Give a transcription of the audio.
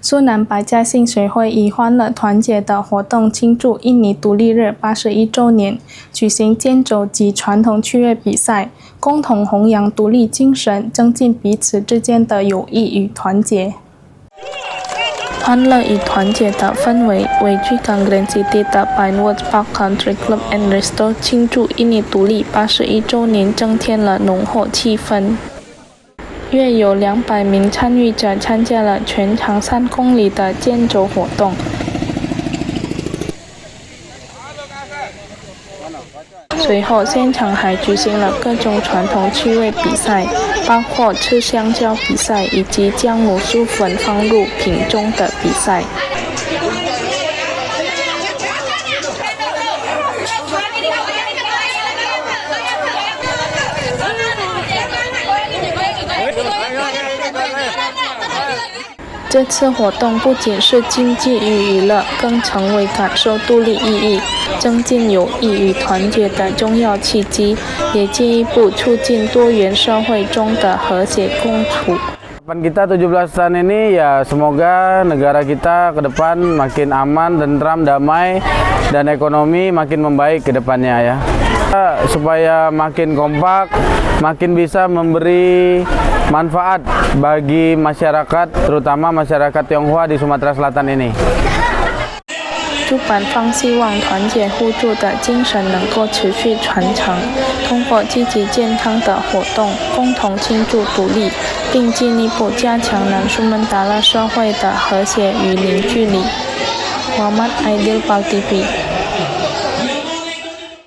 苏南百家兴学会以欢乐团结的活动庆祝印尼独立日81周年，举行剑走及传统趣味比赛，共同弘扬独立精神，增进彼此之间的友谊与团结。欢乐与团结的氛围为居港 Grand City 的 Pinewood Park Country Club and Resto 庆祝印尼独立81周年增添了浓厚气氛。约有200名参与者参加了全长3公里的剑走活动。随后，现场还举行了各种传统趣味比赛，包括吃香蕉比赛以及将魔术粉放入瓶中的比赛。这次活动不仅是竞技与娱乐，更成为感受独立意义、增进友谊与团结的重要契机，也进一步促进多元社会中的和谐共处。Kita 17-an ini ya semoga negara kita ke depan makin aman, tentram, damai, dan ekonomi makin membaik ke depannya ya. Supaya makin kompak, makin bisa memberi manfaat bagi masyarakat, terutama masyarakat Tionghoa di Sumatera Selatan ini。主办方希望团结互助的精神能够持续传承，通过积极健康的活动，共同庆祝独立，并进一步加强南苏门答腊社会的和谐与凝聚力。Muhammad Aidil Pal TV